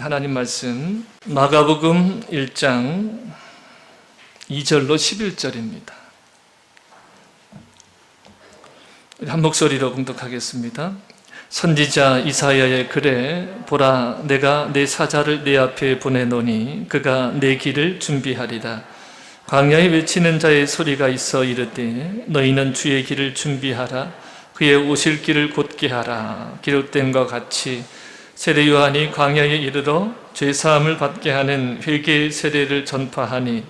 하나님 말씀 마가복음 1장 2절로 11절입니다. 한 목소리로 봉독하겠습니다. 선지자 이사야의 글에 보라, 내가 내 사자를 내 앞에 보내노니 그가 내 길을 준비하리라. 광야에 외치는 자의 소리가 있어 이르되 너희는 주의 길을 준비하라. 그의 오실 길을 곧게 하라. 기록된 것 같이 세례 요한이 광야에 이르러 죄사함을 받게 하는 회개의 세례를 전파하니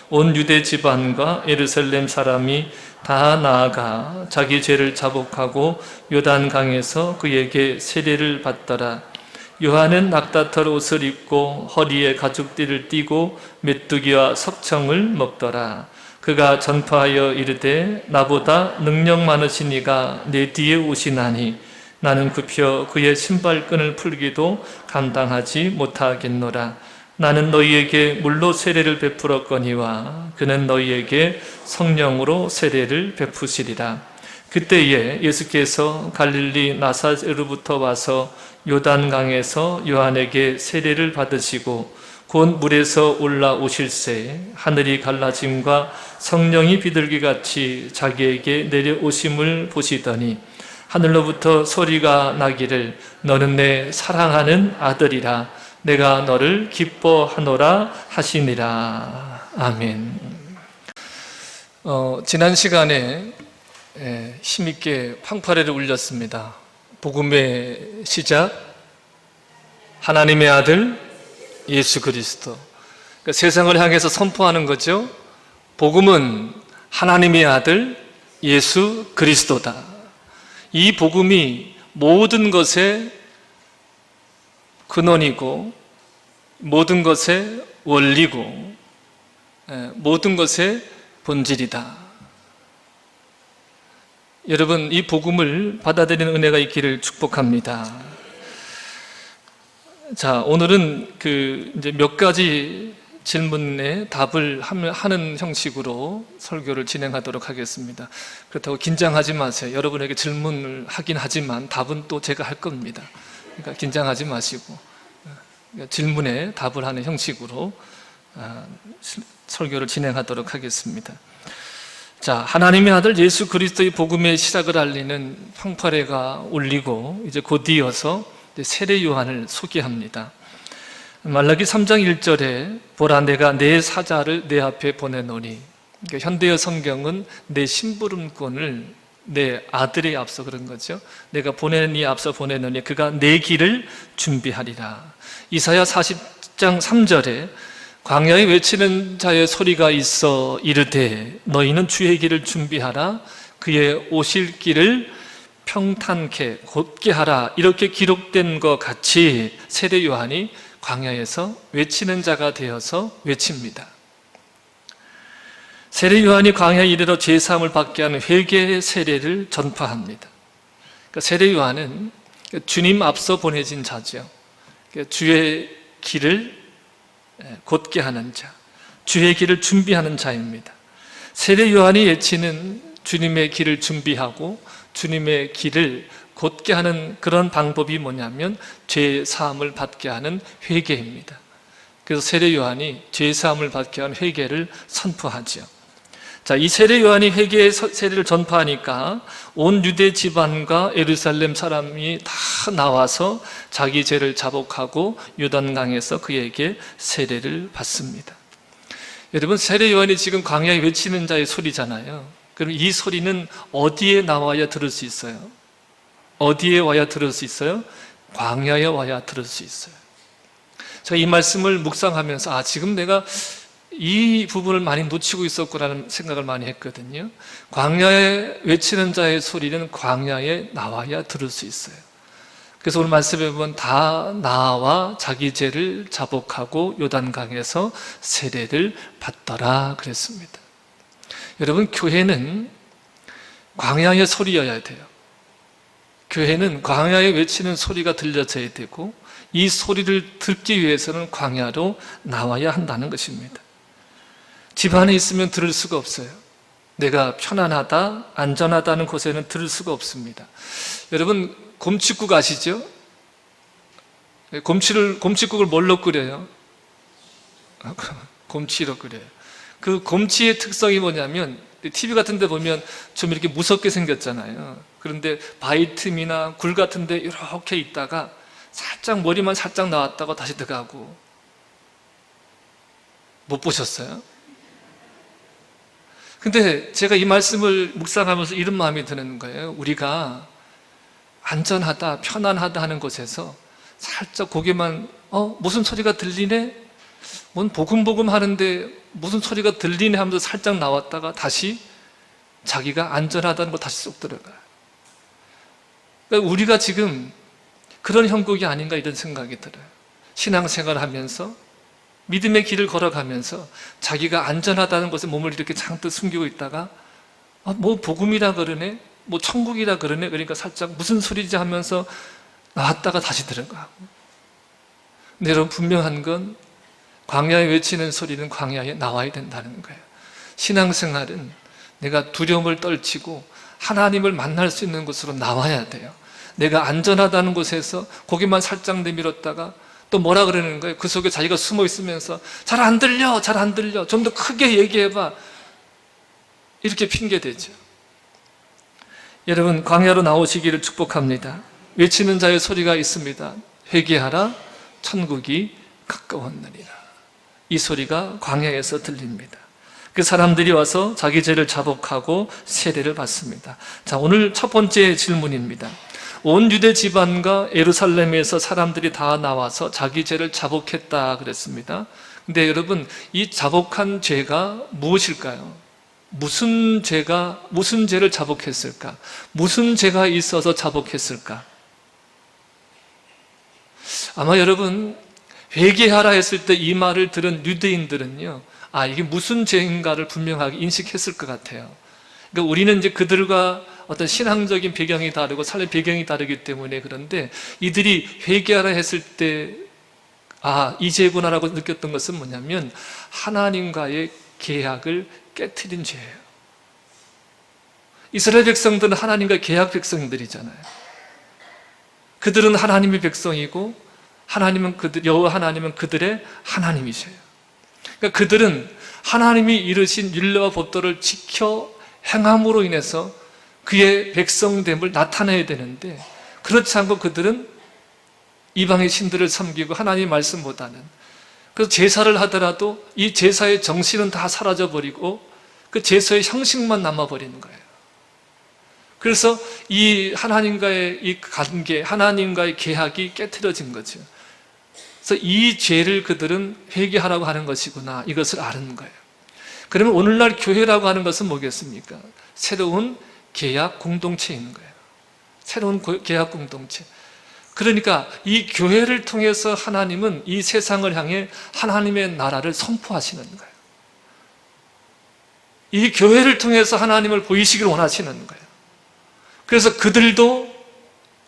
온 유대 집안과 예루살렘 사람이 다 나아가 자기 죄를 자복하고 요단강에서 그에게 세례를 받더라. 요한은 낙타털 옷을 입고 허리에 가죽띠를 띠고 메뚜기와 석청을 먹더라. 그가 전파하여 이르되 나보다 능력 많으신 이가 내 뒤에 오시나니 나는 굽혀 그의 신발끈을 풀기도 감당하지 못하겠노라. 나는 너희에게 물로 세례를 베풀었거니와 그는 너희에게 성령으로 세례를 베푸시리라. 그때에 예수께서 갈릴리 나사렛으로부터 와서 요단강에서 요한에게 세례를 받으시고 곧 물에서 올라오실새 하늘이 갈라짐과 성령이 비둘기같이 자기에게 내려오심을 보시더니 하늘로부터 소리가 나기를 너는 내 사랑하는 아들이라. 내가 너를 기뻐하노라 하시니라. 아멘. 지난 시간에 힘있게 fanfare를 울렸습니다. 복음의 시작, 하나님의 아들 예수 그리스도. 그러니까 세상을 향해서 선포하는 거죠. 복음은 하나님의 아들 예수 그리스도다. 이 복음이 모든 것의 근원이고 모든 것의 원리고 모든 것의 본질이다. 여러분, 이 복음을 받아들이는 은혜가 있기를 축복합니다. 자, 오늘은 이제 몇 가지 질문에 답을 하는 형식으로 설교를 진행하도록 하겠습니다. 그렇다고 긴장하지 마세요. 여러분에게 질문을 하긴 하지만 답은 또 제가 할 겁니다. 그러니까 긴장하지 마시고 질문에 답을 하는 형식으로 설교를 진행하도록 하겠습니다. 자, 하나님의 아들 예수 그리스도의 복음의 시작을 알리는 fanfare가 울리고 이제 곧 이어서 세례 요한을 소개합니다. 말라기 3장 1절에 보라, 내가 내 사자를 내 앞에 보내노니, 그러니까 현대어 성경은 내 심부름꾼을 내 아들에 앞서 그런 거죠. 내가 보내니 앞서 보내노니 그가 내 길을 준비하리라. 이사야 40장 3절에 광야에 외치는 자의 소리가 있어 이르되 너희는 주의 길을 준비하라. 그의 오실 길을 평탄케 곧게 하라. 이렇게 기록된 것 같이 세례 요한이 광야에서 외치는 자가 되어서 외칩니다. 세례 요한이 광야에 이르러 죄사함을 받게 하는 회개의 세례를 전파합니다. 그러니까 세례 요한은 주님 앞서 보내진 자죠. 주의 길을 곧게 하는 자, 주의 길을 준비하는 자입니다. 세례 요한이 외치는 주님의 길을 준비하고 주님의 길을 곧게 하는 그런 방법이 뭐냐면 죄 사함을 받게 하는 회개입니다. 그래서 세례 요한이 죄 사함을 받게 하는 회개를 선포하죠. 자, 이 세례 요한이 회개의 세례를 전파하니까 온 유대 집안과 예루살렘 사람이 다 나와서 자기 죄를 자복하고 요단강에서 그에게 세례를 받습니다. 여러분, 세례 요한이 지금 광야에 외치는 자의 소리잖아요. 그럼 이 소리는 어디에 나와야 들을 수 있어요? 어디에 와야 들을 수 있어요? 광야에 와야 들을 수 있어요. 제가 이 말씀을 묵상하면서 지금 내가 이 부분을 많이 놓치고 있었구나라는 생각을 많이 했거든요. 광야에 외치는 자의 소리는 광야에 나와야 들을 수 있어요. 그래서 오늘 말씀에 보면 다 나와 자기 죄를 자복하고 요단강에서 세례를 받더라 그랬습니다. 여러분, 교회는 광야의 소리여야 돼요. 교회는 광야에 외치는 소리가 들려져야 되고 이 소리를 듣기 위해서는 광야로 나와야 한다는 것입니다. 집 안에 있으면 들을 수가 없어요. 내가 편안하다, 안전하다는 곳에는 들을 수가 없습니다. 여러분, 곰칫국 아시죠? 곰칫국을 뭘로 끓여요? 곰치로 끓여요. 그 곰치의 특성이 뭐냐면 TV 같은 데 보면 좀 이렇게 무섭게 생겼잖아요. 그런데 바위 틈이나 굴 같은 데 이렇게 있다가 살짝 머리만 살짝 나왔다가 다시 들어가고. 못 보셨어요? 근데 제가 이 말씀을 묵상하면서 이런 마음이 드는 거예요. 우리가 안전하다, 편안하다 하는 곳에서 살짝 고개만 무슨 소리가 들리네? 뭔 보금보금 하는데 무슨 소리가 들리네 하면서 살짝 나왔다가 다시 자기가 안전하다는 거 다시 쏙 들어가요. 그러니까 우리가 지금 그런 형국이 아닌가 이런 생각이 들어요. 신앙생활 하면서 믿음의 길을 걸어가면서 자기가 안전하다는 것에 몸을 이렇게 잔뜩 숨기고 있다가 뭐 복음이라 그러네, 뭐 천국이라 그러네, 그러니까 살짝 무슨 소리지 하면서 나왔다가 다시 들어가고. 근데 여러분, 분명한 건 광야에 외치는 소리는 광야에 나와야 된다는 거예요. 신앙생활은 내가 두려움을 떨치고 하나님을 만날 수 있는 곳으로 나와야 돼요. 내가 안전하다는 곳에서 고개만 살짝 내밀었다가 또 뭐라 그러는 거예요? 그 속에 자기가 숨어 있으면서 잘 안 들려, 잘 안 들려, 좀 더 크게 얘기해봐, 이렇게 핑계대죠. 여러분, 광야로 나오시기를 축복합니다. 외치는 자의 소리가 있습니다. 회개하라, 천국이 가까웠느니라. 이 소리가 광야에서 들립니다. 그 사람들이 와서 자기 죄를 자복하고 세례를 받습니다. 자, 오늘 첫 번째 질문입니다. 온 유대 집안과 예루살렘에서 사람들이 다 나와서 자기 죄를 자복했다 그랬습니다. 근데 여러분, 이 자복한 죄가 무엇일까요? 무슨 죄를 자복했을까? 무슨 죄가 있어서 자복했을까? 아마 여러분, 회개하라 했을 때 이 말을 들은 유대인들은요, 이게 무슨 죄인가를 분명하게 인식했을 것 같아요. 그러니까 우리는 이제 그들과 어떤 신앙적인 배경이 다르고 삶의 배경이 다르기 때문에 그런데 이들이 회개하라 했을 때 이 죄구나라고 느꼈던 것은 뭐냐면 하나님과의 계약을 깨트린 죄예요. 이스라엘 백성들은 하나님과 계약 백성들이잖아요. 그들은 하나님의 백성이고 여호와 하나님은 그들의 하나님이세요. 그러니까 그들은 하나님이 이르신 율례와 법도를 지켜 행함으로 인해서 그의 백성됨을 나타내야 되는데, 그렇지 않고 그들은 이방의 신들을 섬기고 하나님의 말씀보다는, 그래서 제사를 하더라도 이 제사의 정신은 다 사라져버리고 그 제사의 형식만 남아버리는 거예요. 그래서 이 하나님과의 이 관계, 하나님과의 계약이 깨트려진 거죠. 그래서 이 죄를 그들은 회개하라고 하는 것이구나, 이것을 아는 거예요. 그러면 오늘날 교회라고 하는 것은 뭐겠습니까? 새로운 계약 공동체인 거예요. 새로운 계약 공동체. 그러니까 이 교회를 통해서 하나님은 이 세상을 향해 하나님의 나라를 선포하시는 거예요. 이 교회를 통해서 하나님을 보이시길 원하시는 거예요. 그래서 그들도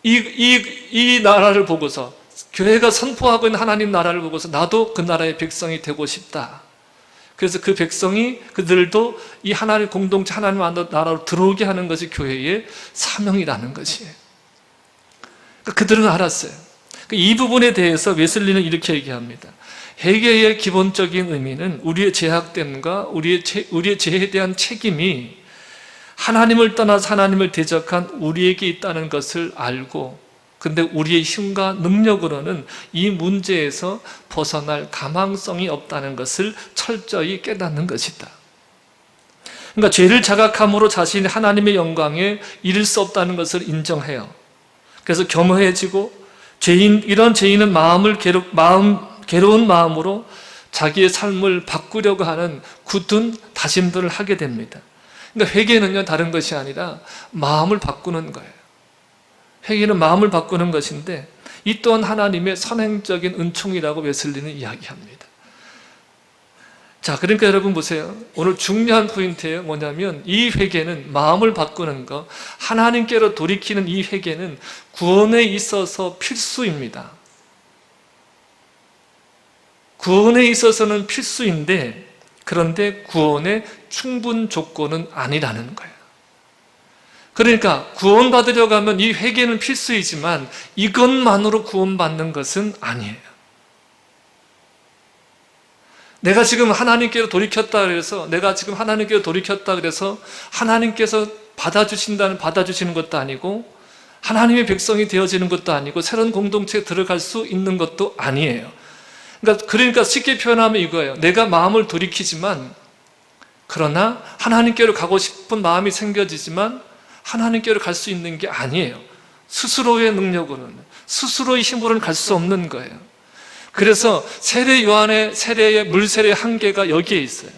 이 나라를 보고서, 교회가 선포하고 있는 하나님 나라를 보고서 나도 그 나라의 백성이 되고 싶다. 그래서 그 백성이, 그들도 이 하나님 공동체, 하나님 나라로 들어오게 하는 것이 교회의 사명이라는 것이에요. 그러니까 그들은 알았어요. 이 부분에 대해서 웨슬리는 이렇게 얘기합니다. 회개의 기본적인 의미는 우리의 죄악됨과 우리의 죄에 대한 책임이 하나님을 떠나서 하나님을 대적한 우리에게 있다는 것을 알고, 근데 우리의 힘과 능력으로는 이 문제에서 벗어날 가망성이 없다는 것을 철저히 깨닫는 것이다. 그러니까 죄를 자각함으로 자신이 하나님의 영광에 이를 수 없다는 것을 인정해요. 그래서 겸허해지고, 이런 죄인은 괴로운 마음으로 자기의 삶을 바꾸려고 하는 굳은 다짐들을 하게 됩니다. 그러니까 회개는요, 다른 것이 아니라 마음을 바꾸는 거예요. 회개는 마음을 바꾸는 것인데, 이 또한 하나님의 선행적인 은총이라고 웨슬리는 이야기합니다. 자, 그러니까 여러분 보세요. 오늘 중요한 포인트예요. 뭐냐면 이 회개는, 마음을 바꾸는 것, 하나님께로 돌이키는 이 회개는 구원에 있어서 필수입니다. 구원에 있어서는 필수인데, 그런데 구원의 충분 조건은 아니라는 거예요. 그러니까 구원받으려고 하면 이 회개는 필수이지만 이것만으로 구원받는 것은 아니에요. 내가 지금 하나님께로 돌이켰다 그래서 하나님께서 받아주시는 것도 아니고 하나님의 백성이 되어지는 것도 아니고 새로운 공동체에 들어갈 수 있는 것도 아니에요. 그러니까 쉽게 표현하면 이거예요. 내가 마음을 돌이키지만 그러나 하나님께로 가고 싶은 마음이 생겨지지만 하나님께로 갈 수 있는 게 아니에요. 스스로의 능력으로는, 스스로의 힘으로는 갈 수 없는 거예요. 그래서 세례의 물세례의 한계가 여기에 있어요.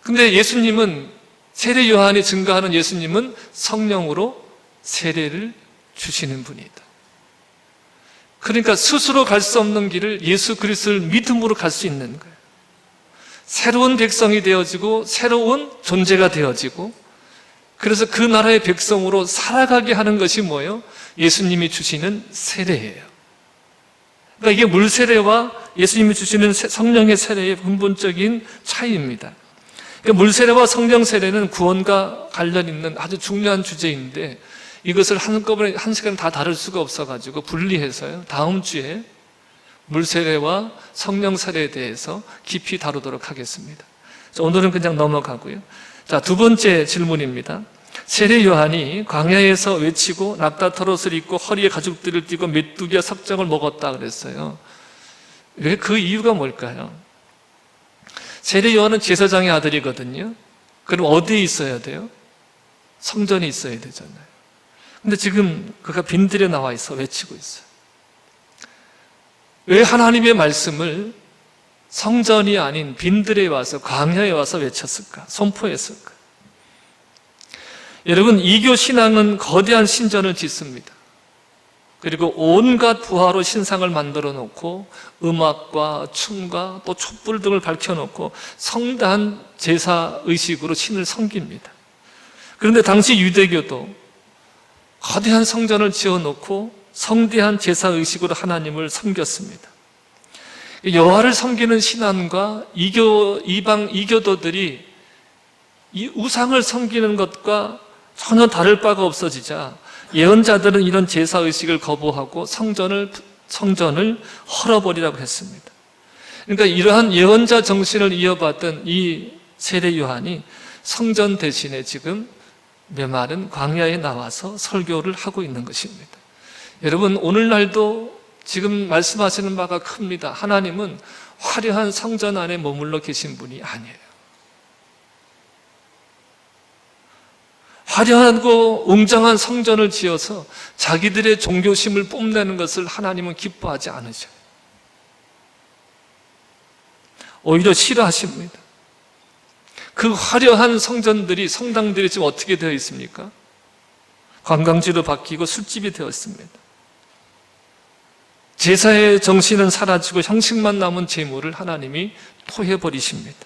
근데 세례 요한이 증거하는 예수님은 성령으로 세례를 주시는 분이다. 그러니까 스스로 갈 수 없는 길을 예수 그리스도를 믿음으로 갈 수 있는 거예요. 새로운 백성이 되어지고 새로운 존재가 되어지고 그래서 그 나라의 백성으로 살아가게 하는 것이 뭐예요? 예수님이 주시는 세례예요. 그러니까 이게 물세례와 예수님이 주시는 성령의 세례의 근본적인 차이입니다. 그러니까 물세례와 성령 세례는 구원과 관련 있는 아주 중요한 주제인데 이것을 한꺼번에 한 시간 다 다룰 수가 없어가지고 분리해서요. 다음 주에 물세례와 성령 세례에 대해서 깊이 다루도록 하겠습니다. 오늘은 그냥 넘어가고요. 자, 두 번째 질문입니다. 세례 요한이 광야에서 외치고 낙타털옷을 입고 허리에 가죽들을 띠고 메뚜기와 석정을 먹었다 그랬어요. 왜 그 이유가 뭘까요? 세례 요한은 제사장의 아들이거든요. 그럼 어디에 있어야 돼요? 성전에 있어야 되잖아요. 근데 지금 그가 빈들에 나와 있어 외치고 있어요. 왜 하나님의 말씀을 성전이 아닌 빈들에 와서 광야에 와서 외쳤을까? 선포했을까? 여러분, 이교 신앙은 거대한 신전을 짓습니다. 그리고 온갖 부화로 신상을 만들어 놓고 음악과 춤과 또 촛불 등을 밝혀놓고 성대한 제사 의식으로 신을 섬깁니다. 그런데 당시 유대교도 거대한 성전을 지어놓고 성대한 제사 의식으로 하나님을 섬겼습니다. 여호와를 섬기는 신앙과 이방 이교도들이 이 우상을 섬기는 것과 전혀 다를 바가 없어지자 예언자들은 이런 제사 의식을 거부하고 성전을 헐어버리라고 했습니다. 그러니까 이러한 예언자 정신을 이어받던 이 세례 요한이 성전 대신에 지금 메마른 광야에 나와서 설교를 하고 있는 것입니다. 여러분, 오늘날도 지금 말씀하시는 바가 큽니다. 하나님은 화려한 성전 안에 머물러 계신 분이 아니에요. 화려하고 웅장한 성전을 지어서 자기들의 종교심을 뽐내는 것을 하나님은 기뻐하지 않으셔요. 오히려 싫어하십니다. 그 화려한 성당들이 지금 어떻게 되어 있습니까? 관광지로 바뀌고 술집이 되어 있습니다. 제사의 정신은 사라지고 형식만 남은 제물을 하나님이 토해버리십니다.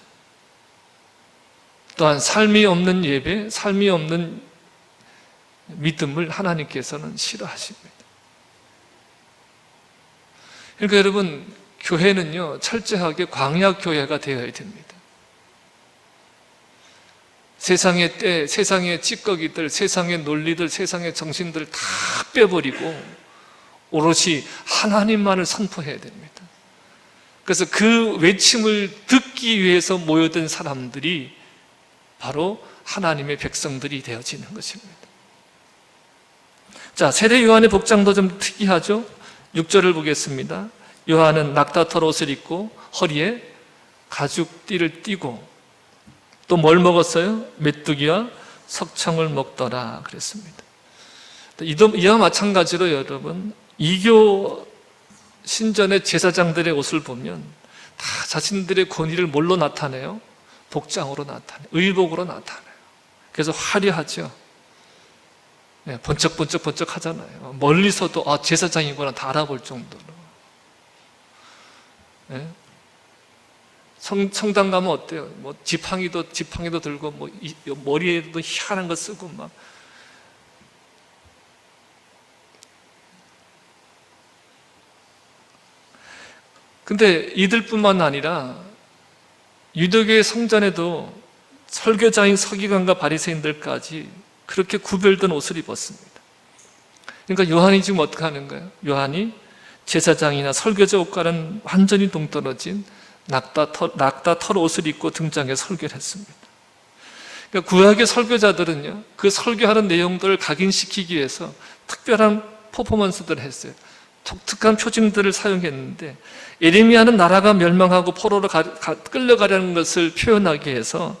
또한 삶이 없는 예배, 삶이 없는 믿음을 하나님께서는 싫어하십니다. 그러니까 여러분, 교회는요, 철저하게 광야교회가 되어야 됩니다. 세상의 때, 세상의 찌꺼기들, 세상의 논리들, 세상의 정신들을 다 빼버리고 오롯이 하나님만을 선포해야 됩니다. 그래서 그 외침을 듣기 위해서 모여든 사람들이 바로 하나님의 백성들이 되어지는 것입니다. 자, 세례 요한의 복장도 좀 특이하죠? 6절을 보겠습니다. 요한은 낙타털 옷을 입고 허리에 가죽띠를 띠고 또 뭘 먹었어요? 메뚜기와 석청을 먹더라 그랬습니다. 이와 마찬가지로 여러분, 이교 신전의 제사장들의 옷을 보면 다 자신들의 권위를 뭘로 나타내요? 복장으로 나타내요. 의복으로 나타내요. 그래서 화려하죠. 네, 번쩍번쩍 하잖아요. 멀리서도 제사장이구나 다 알아볼 정도로. 네? 성당 가면 어때요? 지팡이도 들고 머리에도 희한한 거 쓰고 막. 근데 이들뿐만 아니라 유대교의 성전에도 설교자인 서기관과 바리새인들까지 그렇게 구별된 옷을 입었습니다. 그러니까 요한이 지금 어떻게 하는 거예요? 요한이 제사장이나 설교자 옷과는 완전히 동떨어진 낙타 털 옷을 입고 등장해 설교를 했습니다. 그러니까 구약의 설교자들은요, 그 설교하는 내용들을 각인시키기 위해서 특별한 퍼포먼스들을 했어요. 독특한 표징들을 사용했는데, 예레미야는 나라가 멸망하고 포로로 끌려가려는 것을 표현하기 위해서,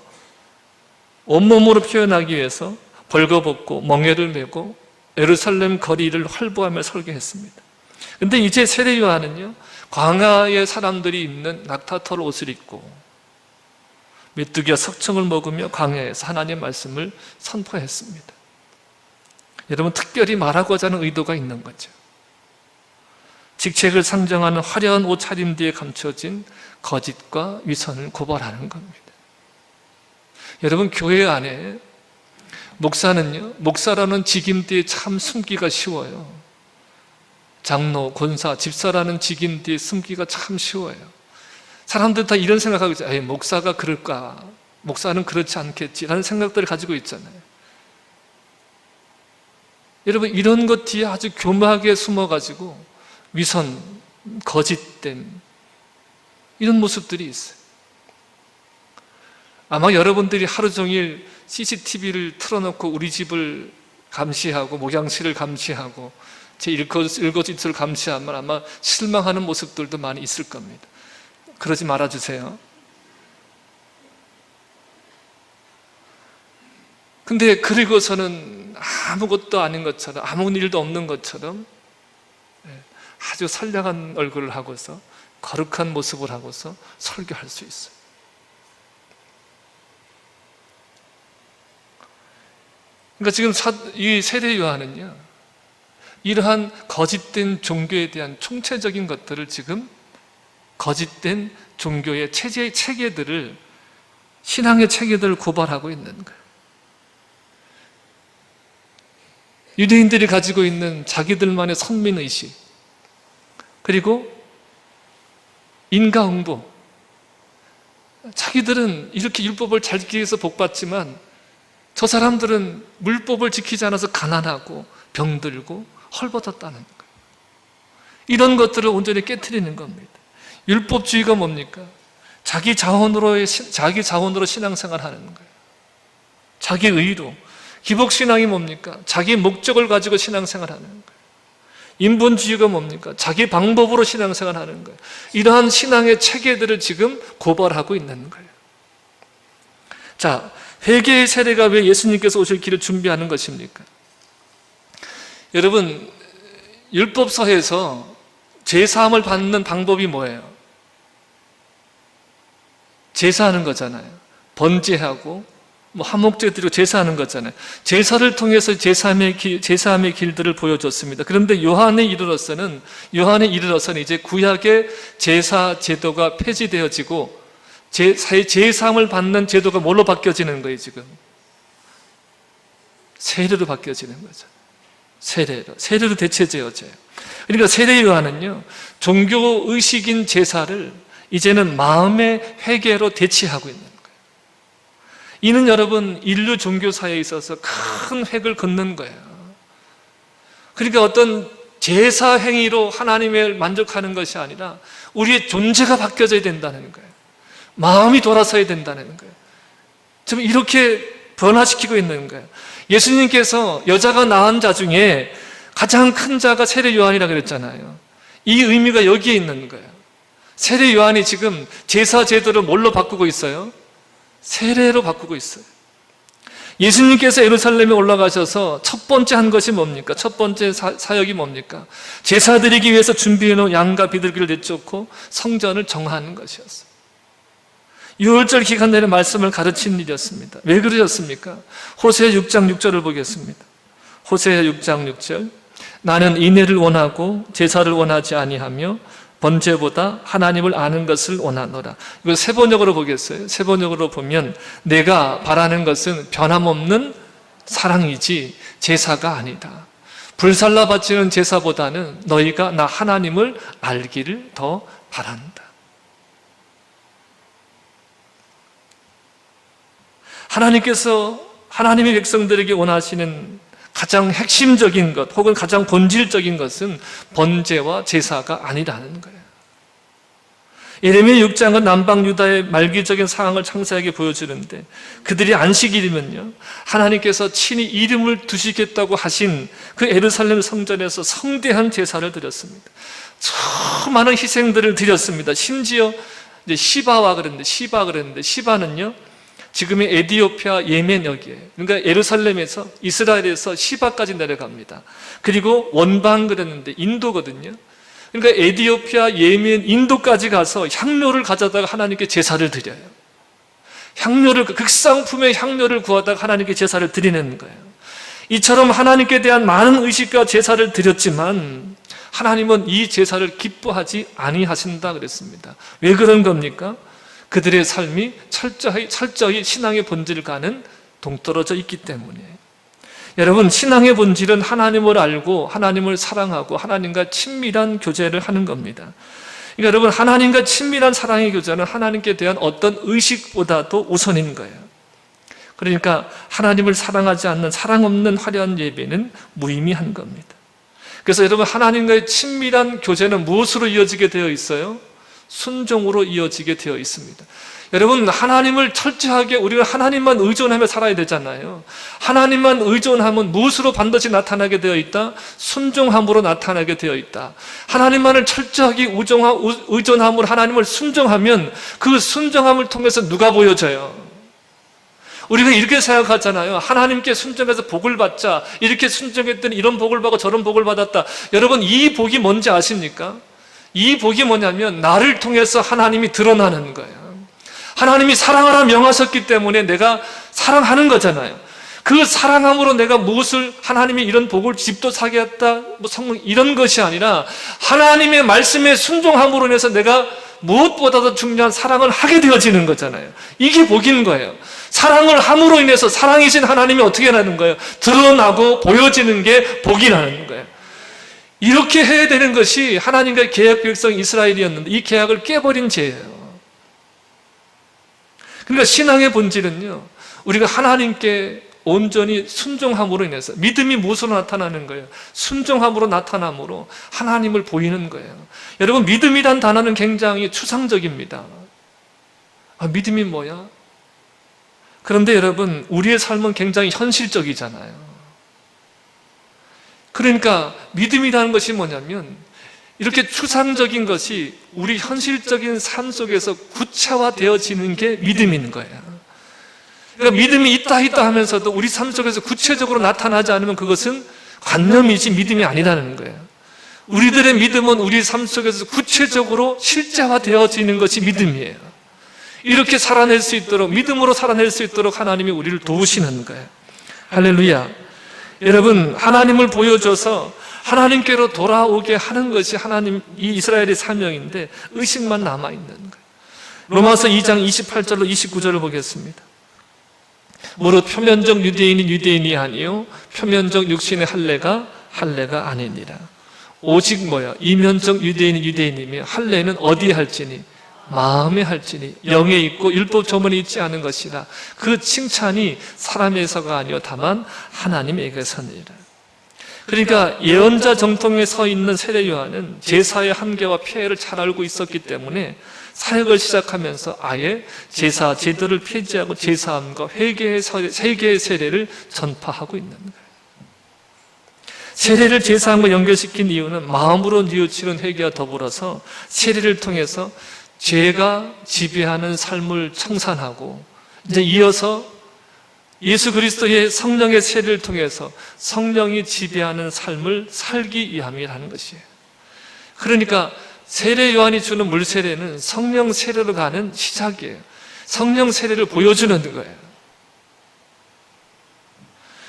온몸으로 표현하기 위해서 벌거벗고 멍에를 메고 예루살렘 거리를 활보하며 설교했습니다. 근데 이제 세례 요한은요, 광야의 사람들이 입는 낙타털 옷을 입고 메뚜기와 석청을 먹으며 광야에서 하나님의 말씀을 선포했습니다. 여러분, 특별히 말하고자 하는 의도가 있는 거죠. 직책을 상정하는 화려한 옷차림 뒤에 감춰진 거짓과 위선을 고발하는 겁니다. 여러분, 교회 안에 목사라는 직임 뒤에 참 숨기가 쉬워요. 장로, 권사, 집사라는 직임 뒤에 숨기가 참 쉬워요. 사람들 다 이런 생각하고 있어요. 에이, 목사가 그럴까? 목사는 그렇지 않겠지? 라는 생각들을 가지고 있잖아요. 여러분, 이런 것 뒤에 아주 교묘하게 숨어가지고 위선, 거짓됨, 이런 모습들이 있어요. 아마 여러분들이 하루 종일 CCTV를 틀어놓고 우리 집을 감시하고 목양실을 감시하고 제 일거짓을 감시하면 아마 실망하는 모습들도 많이 있을 겁니다. 그러지 말아주세요. 근데 그리고서는 아무것도 아닌 것처럼, 아무 일도 없는 것처럼 아주 선량한 얼굴을 하고서 거룩한 모습을 하고서 설교할 수 있어요. 그러니까 지금 이 세례 요한은요, 이러한 거짓된 종교에 대한 총체적인 것들을 지금 거짓된 종교의 체계들을, 신앙의 체계들을 고발하고 있는 거예요. 유대인들이 가지고 있는 자기들만의 선민의식, 그리고 인과응보, 자기들은 이렇게 율법을 잘 지키기 위해서 복받지만 저 사람들은 율법을 지키지 않아서 가난하고 병들고 헐벗었다는 거예요. 이런 것들을 온전히 깨트리는 겁니다. 율법주의가 뭡니까? 자기 자원으로 신앙생활 하는 거예요. 자기 의로. 기복신앙이 뭡니까? 자기 목적을 가지고 신앙생활 하는 거예요. 인본주의가 뭡니까? 자기 방법으로 신앙생활 하는 거예요. 이러한 신앙의 체계들을 지금 고발하고 있는 거예요. 자, 회개의 세례가 왜 예수님께서 오실 길을 준비하는 것입니까? 여러분, 율법서에서 제사함을 받는 방법이 뭐예요? 제사하는 거잖아요. 번제하고 화목제 드리고 제사하는 거잖아요. 제사를 통해서 제사함의 길들을 보여줬습니다. 그런데 요한에 이르러서는 이제 구약의 제사 제도가 폐지되어지고 제사함을 받는 제도가 뭘로 바뀌어지는 거예요, 지금? 세례로 바뀌어지는 거죠. 세례로 대체되어져요. 그러니까 세례 요한은요, 종교의식인 제사를 이제는 마음의 회개로 대체하고 있는 거예요. 이는 여러분, 인류 종교사에 있어서 큰 획을 긋는 거예요. 그러니까 어떤 제사 행위로 하나님을 만족하는 것이 아니라 우리의 존재가 바뀌어져야 된다는 거예요. 마음이 돌아서야 된다는 거예요. 지금 이렇게 변화시키고 있는 거예요. 예수님께서 여자가 낳은 자 중에 가장 큰 자가 세례 요한이라고 그랬잖아요. 이 의미가 여기에 있는 거예요. 세례 요한이 지금 제사 제도를 뭘로 바꾸고 있어요? 세례로 바꾸고 있어요. 예수님께서 예루살렘에 올라가셔서 첫 번째 한 것이 뭡니까? 첫 번째 사역이 뭡니까? 제사 드리기 위해서 준비해놓은 양과 비둘기를 내쫓고 성전을 정하는 것이었어요. 유월절 기간 내내 말씀을 가르치는 일이었습니다. 왜 그러셨습니까? 호세아 6장 6절을 보겠습니다. 호세아 6장 6절. 나는 인애를 원하고 제사를 원하지 아니하며 번제보다 하나님을 아는 것을 원하노라. 이거 세 번역으로 보겠어요. 세 번역으로 보면 내가 바라는 것은 변함없는 사랑이지 제사가 아니다. 불살라 바치는 제사보다는 너희가 나 하나님을 알기를 더 바란다. 하나님께서 하나님의 백성들에게 원하시는 가장 핵심적인 것 혹은 가장 본질적인 것은 번제와 제사가 아니라는 거예요. 예레미야 6장은 남방 유다의 말기적인 상황을 창세하게 보여주는데, 그들이 안식일이면요 하나님께서 친히 이름을 두시겠다고 하신 그 예루살렘 성전에서 성대한 제사를 드렸습니다. 수많은 희생들을 드렸습니다. 심지어 이제 시바와 그랬는데, 시바는요 지금의 에디오피아 예멘 여기에요. 그러니까 예루살렘에서, 이스라엘에서 시바까지 내려갑니다. 그리고 원방 그랬는데 인도거든요. 그러니까 에디오피아, 예멘, 인도까지 가서 향료를 가져다가 하나님께 제사를 드려요. 향료를, 극상품의 향료를 구하다가 하나님께 제사를 드리는 거예요. 이처럼 하나님께 대한 많은 의식과 제사를 드렸지만 하나님은 이 제사를 기뻐하지 아니하신다 그랬습니다. 왜 그런 겁니까? 그들의 삶이 철저히 신앙의 본질과는 동떨어져 있기 때문에. 여러분, 신앙의 본질은 하나님을 알고 하나님을 사랑하고 하나님과 친밀한 교제를 하는 겁니다. 그러니까 여러분, 하나님과 친밀한 사랑의 교제는 하나님께 대한 어떤 의식보다도 우선인 거예요. 그러니까 하나님을 사랑하지 않는, 사랑 없는 화려한 예배는 무의미한 겁니다. 그래서 여러분, 하나님과의 친밀한 교제는 무엇으로 이어지게 되어 있어요? 순종으로 이어지게 되어 있습니다. 여러분, 하나님을 철저하게 우리가 하나님만 의존하며 살아야 되잖아요. 하나님만 의존하면 무엇으로 반드시 나타나게 되어 있다? 순종함으로 나타나게 되어 있다. 하나님만을 철저하게 의존함으로 하나님을 순종하면 그 순종함을 통해서 누가 보여져요? 우리가 이렇게 생각하잖아요. 하나님께 순종해서 복을 받자, 이렇게 순종했더니 이런 복을 받고 저런 복을 받았다. 여러분, 이 복이 뭔지 아십니까? 이 복이 뭐냐면 나를 통해서 하나님이 드러나는 거예요. 하나님이 사랑하라 명하셨기 때문에 내가 사랑하는 거잖아요. 그 사랑함으로 내가 무엇을, 하나님이 이런 복을 집도 사게 했다, 성령 이런 것이 아니라 하나님의 말씀에 순종함으로 인해서 내가 무엇보다도 중요한 사랑을 하게 되어지는 거잖아요. 이게 복인 거예요. 사랑을 함으로 인해서 사랑이신 하나님이 어떻게 하는 거예요? 드러나고 보여지는 게 복이라는 거예요. 이렇게 해야 되는 것이 하나님과의 계약 백성 이스라엘이었는데 이 계약을 깨버린 죄예요. 그러니까 신앙의 본질은요, 우리가 하나님께 온전히 순종함으로 인해서, 믿음이 무엇으로 나타나는 거예요? 순종함으로 나타남으로 하나님을 보이는 거예요. 여러분, 믿음이란 단어는 굉장히 추상적입니다. 믿음이 뭐야? 그런데 여러분, 우리의 삶은 굉장히 현실적이잖아요. 그러니까 믿음이라는 것이 뭐냐면 이렇게 추상적인 것이 우리 현실적인 삶 속에서 구체화되어지는 게 믿음인 거예요. 그러니까 믿음이 있다 하면서도 우리 삶 속에서 구체적으로 나타나지 않으면 그것은 관념이지 믿음이 아니라는 거예요. 우리들의 믿음은 우리 삶 속에서 구체적으로 실제화되어지는 것이 믿음이에요. 이렇게 살아낼 수 있도록, 믿음으로 살아낼 수 있도록 하나님이 우리를 도우시는 거예요. 할렐루야. 여러분, 하나님을 보여줘서 하나님께로 돌아오게 하는 것이 하나님, 이 이스라엘의 사명인데 의식만 남아있는 거예요. 로마서 2장 28절로 29절을 보겠습니다. 무릇 표면적 유대인이 유대인이 아니요 표면적 육신의 할례가 아니니라. 오직 뭐야? 이면적 유대인이 유대인이며 할례는 어디에 할지니 마음에 할지니 영에 있고 율법 조문에 있지 않은 것이라. 그 칭찬이 사람에서가 아니요 다만 하나님에게서니라. 그러니까 예언자 정통에 서 있는 세례 요한은 제사의 한계와 폐해를 잘 알고 있었기 때문에 사역을 시작하면서 아예 제사 제도를 폐지하고 제사함과 회개의 세례를 전파하고 있는 거예요. 세례를 제사함과 연결시킨 이유는 마음으로 뉘우치는 회개와 더불어서 세례를 통해서 죄가 지배하는 삶을 청산하고 이제 이어서 예수 그리스도의 성령의 세례를 통해서 성령이 지배하는 삶을 살기 위함이라는 것이에요. 그러니까 세례 요한이 주는 물 세례는 성령 세례로 가는 시작이에요. 성령 세례를 보여주는 거예요.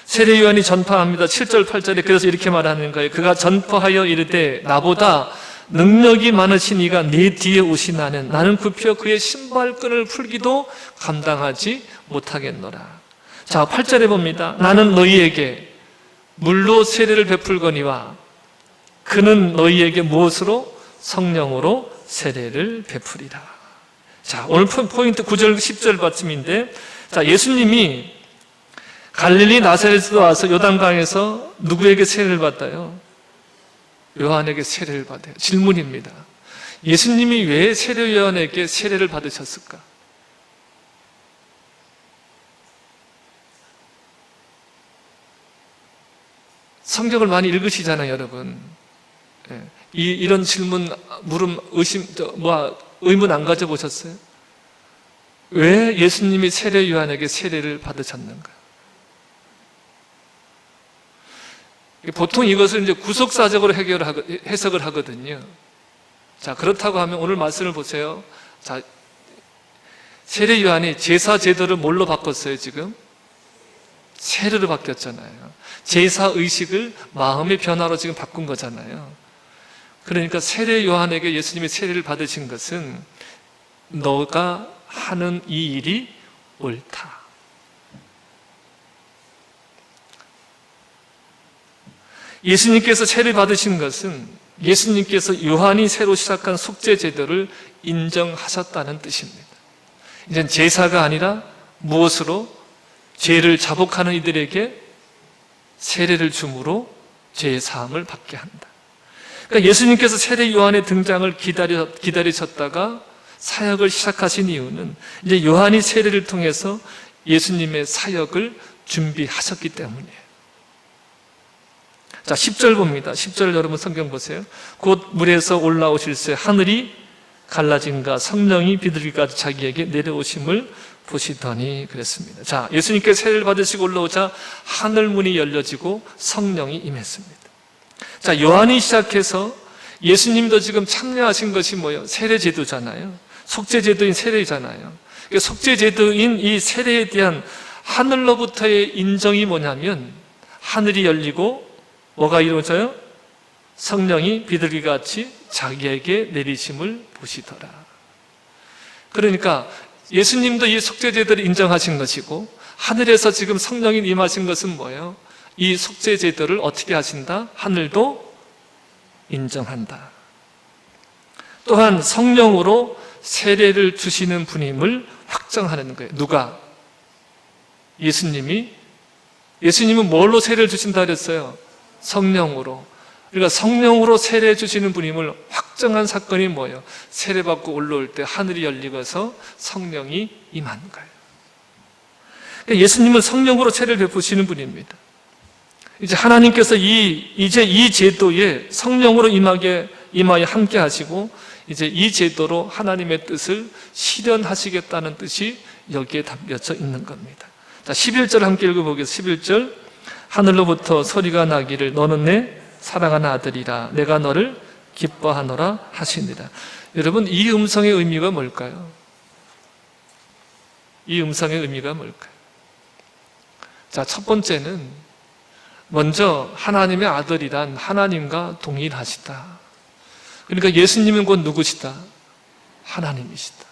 세례 요한이 전파합니다. 7절 8절에 그래서 이렇게 말하는 거예요. 그가 전파하여 이르되 나보다 능력이 많으신 이가 내 뒤에 오시나는 나는 굽혀 그의 신발끈을 풀기도 감당하지 못하겠노라. 자, 8절에 봅니다. 나는 너희에게 물로 세례를 베풀거니와 그는 너희에게 무엇으로? 성령으로 세례를 베풀이라. 자, 오늘 포인트 9절 10절 말씀인데, 자, 예수님이 갈릴리 나사렛에서 와서 요단강에서 누구에게 세례를 받아요? 요한에게 세례를 받아요. 질문입니다. 예수님이 왜 세례 요한에게 세례를 받으셨을까? 성경을 많이 읽으시잖아요, 여러분. 이런 질문, 의문 안 가져보셨어요? 왜 예수님이 세례 요한에게 세례를 받으셨는가? 보통 이것을 이제 구속사적으로 해석을 하거든요. 자, 그렇다고 하면 오늘 말씀을 보세요. 자, 세례 요한이 제사 제도를 뭘로 바꿨어요, 지금? 세례로 바뀌었잖아요. 제사 의식을 마음의 변화로 지금 바꾼 거잖아요. 그러니까 세례 요한에게 예수님이 세례를 받으신 것은 너가 하는 이 일이 옳다. 예수님께서 세례를 받으신 것은 예수님께서 요한이 새로 시작한 속죄 제도를 인정하셨다는 뜻입니다. 이젠 제사가 아니라 무엇으로? 죄를 자복하는 이들에게 세례를 줌으로 죄의 사함을 받게 한다. 그러니까 예수님께서 세례 요한의 등장을 기다리셨다가 사역을 시작하신 이유는 이제 요한이 세례를 통해서 예수님의 사역을 준비하셨기 때문이에요. 자, 10절 봅니다. 10절 여러분 성경 보세요. 곧 물에서 올라오실새 하늘이 갈라짐과 성령이 비둘기까지 자기에게 내려오심을 보시더니 그랬습니다. 자, 예수님께서 세례를 받으시고 올라오자 하늘문이 열려지고 성령이 임했습니다. 자, 요한이 시작해서 예수님도 지금 참여하신 것이 뭐예요? 세례제도잖아요. 속죄제도인 세례잖아요. 속죄제도인 이 세례에 대한 하늘로부터의 인정이 뭐냐면 하늘이 열리고 뭐가 이루어져요? 성령이 비둘기같이 자기에게 내리심을 보시더라. 그러니까 예수님도 이 속죄제도를 인정하신 것이고 하늘에서 지금 성령이 임하신 것은 뭐예요? 이 속죄제도를 어떻게 하신다? 하늘도 인정한다. 또한 성령으로 세례를 주시는 분임을 확정하는 거예요. 누가? 예수님은 뭘로 세례를 주신다 그랬어요? 성령으로. 그러니까 성령으로 세례 주시는 분임을 확정한 사건이 뭐예요? 세례받고 올라올 때 하늘이 열리고서 성령이 임한 거예요. 그러니까 예수님은 성령으로 세례를 베푸시는 분입니다. 이제 하나님께서 이제 이 제도에 성령으로 임하여 함께 하시고 이제 이 제도로 하나님의 뜻을 실현하시겠다는 뜻이 여기에 담겨져 있는 겁니다. 자, 11절 함께 읽어보겠습니다. 11절 하늘로부터 소리가 나기를 너는 내 사랑하는 아들이라 내가 너를 기뻐하노라 하시니라. 여러분, 이 음성의 의미가 뭘까요? 이 음성의 의미가 뭘까요? 자, 첫 번째는 먼저 하나님의 아들이란 하나님과 동일하시다. 그러니까 예수님은 곧 누구시다? 하나님이시다.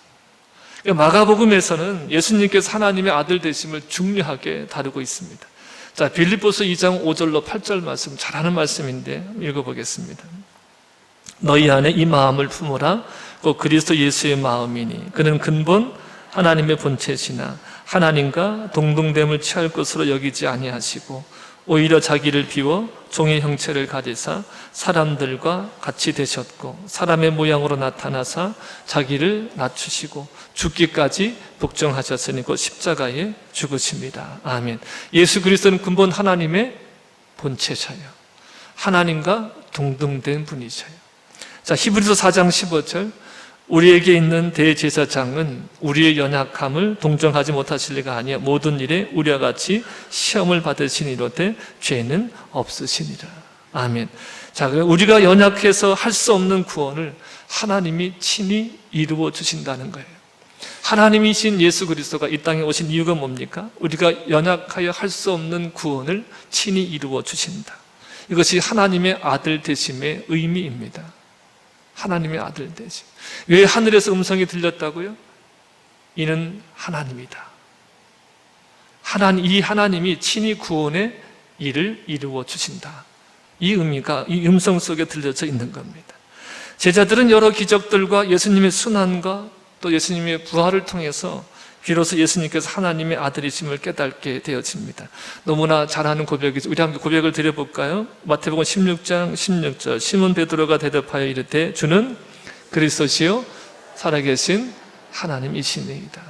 그러니까 마가복음에서는 예수님께서 하나님의 아들 되심을 중요하게 다루고 있습니다. 자, 빌립보서 2장 5절로 8절 말씀, 잘하는 말씀인데 읽어보겠습니다. 너희 안에 이 마음을 품으라. 곧 그리스도 예수의 마음이니 그는 근본 하나님의 본체시나 하나님과 동등됨을 취할 것으로 여기지 아니하시고 오히려 자기를 비워 종의 형체를 가지사 사람들과 같이 되셨고 사람의 모양으로 나타나사 자기를 낮추시고 죽기까지 복종하셨으니 곧 십자가에 죽으십니다. 아멘. 예수 그리스도는 근본 하나님의 본체셔요. 하나님과 동등된 분이셔요. 자, 히브리서 4장 15절 우리에게 있는 대제사장은 우리의 연약함을 동정하지 못하실 리가 아니야 모든 일에 우리와 같이 시험을 받으시니로되 죄는 없으시니라. 아멘. 자, 우리가 연약해서 할 수 없는 구원을 하나님이 친히 이루어 주신다는 거예요. 하나님이신 예수 그리스도가 이 땅에 오신 이유가 뭡니까? 우리가 연약하여 할 수 없는 구원을 친히 이루어 주신다. 이것이 하나님의 아들 되심의 의미입니다. 하나님의 아들 되심. 왜 하늘에서 음성이 들렸다고요? 이는 하나님이다. 이 하나님이 친히 구원의 일을 이루어 주신다. 이 의미가 이 음성 속에 들려져 있는 겁니다. 제자들은 여러 기적들과 예수님의 순환과 또 예수님의 부활을 통해서 비로소 예수님께서 하나님의 아들이심을 깨닫게 되어집니다. 너무나 잘하는 고백이죠. 우리 함께 고백을 드려볼까요? 마태복음 16장 16절 시몬 베드로가 대답하여 이르되 주는 그리스도시요 살아계신 하나님이시니이다.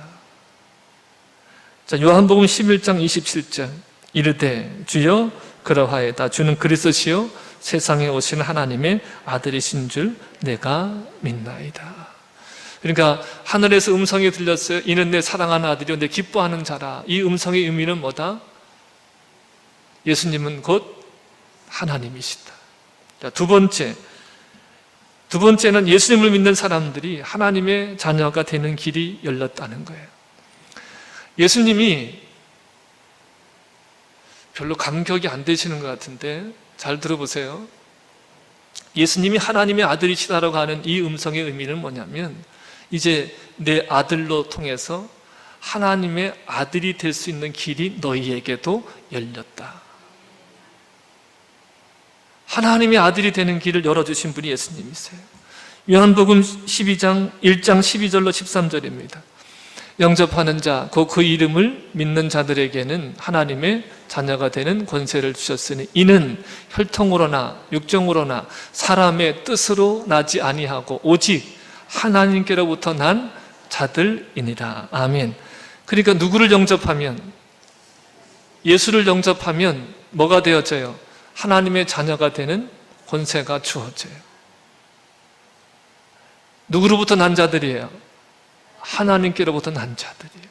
자, 요한복음 11장 27절 이르되 주여 그러하이다. 주는 그리스도시요 세상에 오신 하나님의 아들이신 줄 내가 믿나이다. 그러니까 하늘에서 음성이 들렸어요. 이는 내 사랑하는 아들이요 내 기뻐하는 자라. 이 음성의 의미는 뭐다? 예수님은 곧 하나님이시다. 자, 두 번째는 예수님을 믿는 사람들이 하나님의 자녀가 되는 길이 열렸다는 거예요. 예수님이 별로 감격이 안 되시는 것 같은데 잘 들어보세요. 예수님이 하나님의 아들이시다라고 하는 이 음성의 의미는 뭐냐면 이제 내 아들로 통해서 하나님의 아들이 될 수 있는 길이 너희에게도 열렸다. 하나님의 아들이 되는 길을 열어주신 분이 예수님이세요. 요한복음 12장 1장 12절로 13절입니다. 영접하는 자, 곧 그 이름을 믿는 자들에게는 하나님의 자녀가 되는 권세를 주셨으니 이는 혈통으로나 육정으로나 사람의 뜻으로 나지 아니하고 오직 하나님께로부터 난 자들이니라. 아멘. 그러니까 누구를 영접하면, 예수를 영접하면 뭐가 되어져요? 하나님의 자녀가 되는 권세가 주어져요. 누구로부터 난 자들이에요? 하나님께로부터 난 자들이에요.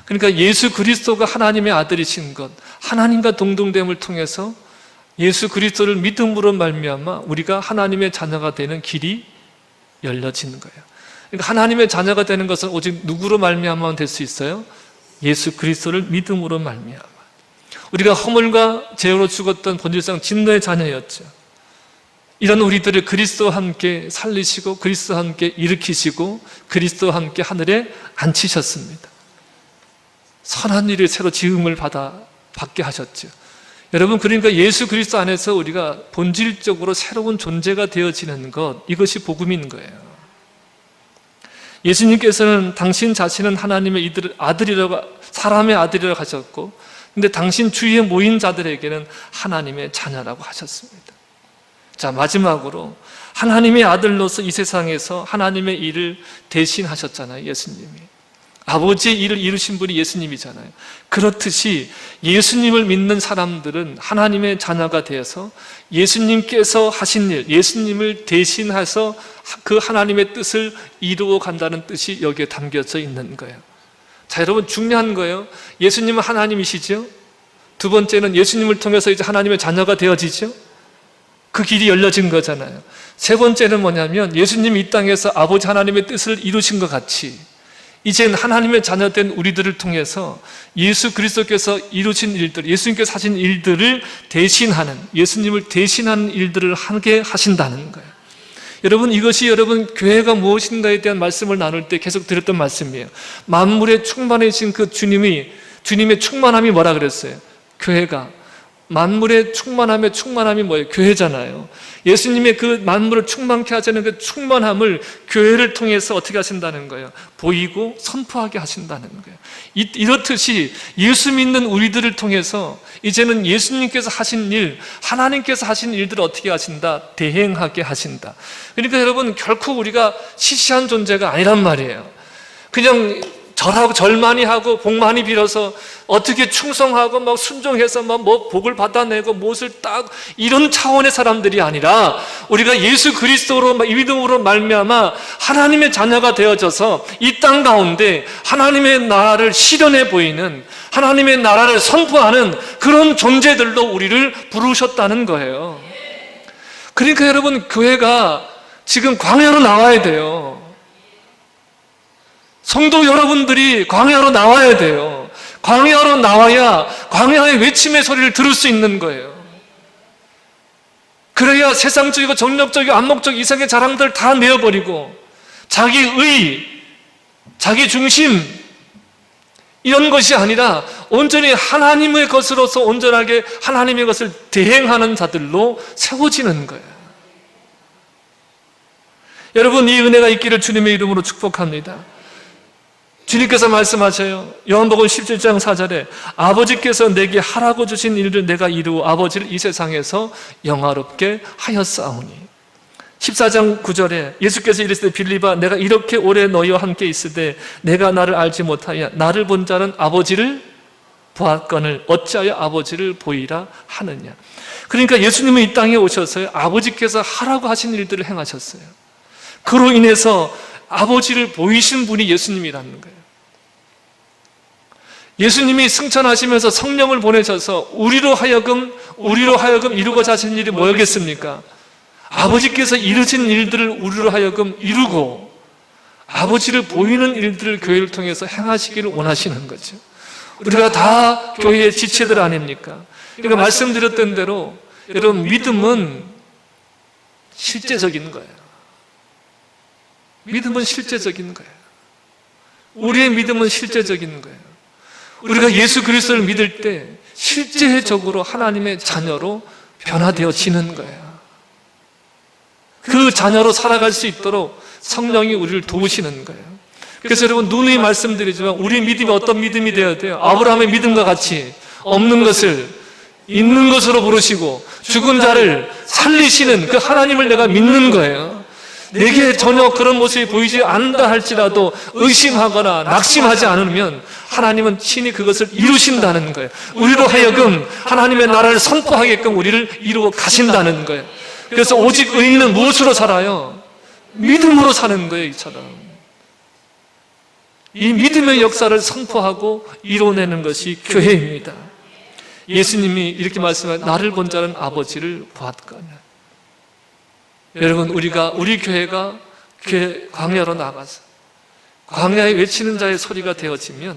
그러니까 예수 그리스도가 하나님의 아들이신 것, 하나님과 동등됨을 통해서 예수 그리스도를 믿음으로 말미암아 우리가 하나님의 자녀가 되는 길이 열려지는 거예요. 그러니까 하나님의 자녀가 되는 것은 오직 누구로 말미암아만 될 수 있어요? 예수 그리스도를 믿음으로 말미암아. 우리가 허물과 죄로 죽었던 본질상 진노의 자녀였죠. 이런 우리들을 그리스도와 함께 살리시고 그리스도와 함께 일으키시고 그리스도와 함께 하늘에 앉히셨습니다. 선한 일을 새로 지음을 받게 하셨죠. 여러분, 그러니까 예수 그리스도 안에서 우리가 본질적으로 새로운 존재가 되어지는 것, 이것이 복음인 거예요. 예수님께서는 당신 자신은 하나님의 아들이라고, 사람의 아들이라고 하셨고, 근데 당신 주위에 모인 자들에게는 하나님의 자녀라고 하셨습니다. 자, 마지막으로 하나님의 아들로서 이 세상에서 하나님의 일을 대신하셨잖아요, 예수님이. 아버지의 일을 이루신 분이 예수님이잖아요. 그렇듯이 예수님을 믿는 사람들은 하나님의 자녀가 되어서 예수님께서 하신 일, 예수님을 대신해서 그 하나님의 뜻을 이루어 간다는 뜻이 여기에 담겨져 있는 거예요. 자, 여러분, 중요한 거예요. 예수님은 하나님이시죠? 두 번째는 예수님을 통해서 이제 하나님의 자녀가 되어지죠? 그 길이 열려진 거잖아요. 세 번째는 뭐냐면 예수님이 이 땅에서 아버지 하나님의 뜻을 이루신 것 같이 이젠 하나님의 자녀된 우리들을 통해서 예수 그리스도께서 이루신 일들, 예수님께서 하신 일들을 대신하는, 예수님을 대신하는 일들을 하게 하신다는 거예요. 여러분, 이것이 여러분 교회가 무엇인가에 대한 말씀을 나눌 때 계속 드렸던 말씀이에요. 만물에 충만해진 그 주님의 충만함이 뭐라 그랬어요? 교회가 만물의 충만함이 뭐예요? 교회잖아요. 예수님의 그 만물을 충만케 하자는 그 충만함을 교회를 통해서 어떻게 하신다는 거예요? 보이고 선포하게 하신다는 거예요. 이렇듯이 예수 믿는 우리들을 통해서 이제는 예수님께서 하신 일, 하나님께서 하신 일들을 어떻게 하신다? 대행하게 하신다. 그러니까 여러분, 결코 우리가 시시한 존재가 아니란 말이에요. 그냥 절 많이 하고 복 많이 빌어서 어떻게 충성하고 막 순종해서 막 뭐 복을 받아내고 무엇을 딱 이런 차원의 사람들이 아니라 우리가 예수 그리스도로 믿음으로 말미암아 하나님의 자녀가 되어져서 이 땅 가운데 하나님의 나라를 실현해 보이는, 하나님의 나라를 선포하는 그런 존재들로 우리를 부르셨다는 거예요. 그러니까 여러분, 교회가 지금 광야로 나와야 돼요. 성도 여러분들이 광야로 나와야 돼요. 광야로 나와야 광야의 외침의 소리를 들을 수 있는 거예요. 그래야 세상적이고 정력적이고 안목적 이상의 자랑들 다 내어버리고 자기 의, 자기 중심 이런 것이 아니라 온전히 하나님의 것으로서 온전하게 하나님의 것을 대행하는 자들로 세워지는 거예요. 여러분, 이 은혜가 있기를 주님의 이름으로 축복합니다. 주님께서 말씀하셔요. 요한복음 17장 4절에 아버지께서 내게 하라고 주신 일을 내가 이루어 아버지를 이 세상에서 영화롭게 하였사오니. 14장 9절에 예수께서 이르시되 빌립아 내가 이렇게 오래 너희와 함께 있으되 내가 나를 알지 못하여 나를 본 자는 아버지를 보았거늘 어찌하여 아버지를 보이라 하느냐. 그러니까 예수님은 이 땅에 오셔서 아버지께서 하라고 하신 일들을 행하셨어요. 그로 인해서 아버지를 보이신 분이 예수님이라는 거예요. 예수님이 승천하시면서 성령을 보내셔서 우리로 하여금 이루고자 하신 일이 뭐였겠습니까? 아버지께서 이루신 일들을 우리로 하여금 이루고 아버지를 보이는 일들을 교회를 통해서 행하시기를 원하시는 거죠. 우리가 다 교회의 지체들 아닙니까? 그러니까 말씀드렸던 대로 여러분 믿음은 실제적인 거예요. 믿음은 실제적인 거예요. 우리의 믿음은 실제적인 거예요. 우리가 예수 그리스도를 믿을 때 실제적으로 하나님의 자녀로 변화되어지는 거예요. 그 자녀로 살아갈 수 있도록 성령이 우리를 도우시는 거예요. 그래서 여러분 누누이 말씀드리지만 우리 믿음이 어떤 믿음이 되어야 돼요? 아브라함의 믿음과 같이 없는 것을 있는 것으로 부르시고 죽은 자를 살리시는 그 하나님을 내가 믿는 거예요. 내게 전혀 그런 모습이 보이지 않는다 할지라도 의심하거나 낙심하지 않으면 하나님은 친히 그것을 이루신다는 거예요. 우리로 하여금 하나님의 나라를 선포하게끔 우리를 이루어 가신다는 거예요. 그래서 오직 의인은 무엇으로 살아요? 믿음으로 사는 거예요. 이처럼 이 믿음의 역사를 선포하고 이뤄내는 것이 교회입니다. 예수님이 이렇게 말씀하셨어요. 나를 본 자는 아버지를 보았거늘. 여러분 우리 교회가 광야로 나가서 광야에 외치는 자의 소리가 되어지면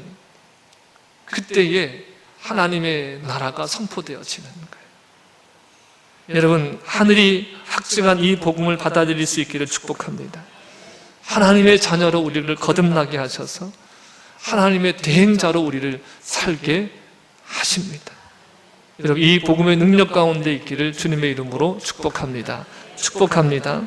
그때에 하나님의 나라가 선포되어지는 거예요. 여러분 하늘이 확증한 이 복음을 받아들일 수 있기를 축복합니다. 하나님의 자녀로 우리를 거듭나게 하셔서 하나님의 대행자로 우리를 살게 하십니다. 여러분 이 복음의 능력 가운데 있기를 주님의 이름으로 축복합니다. 축복합니다.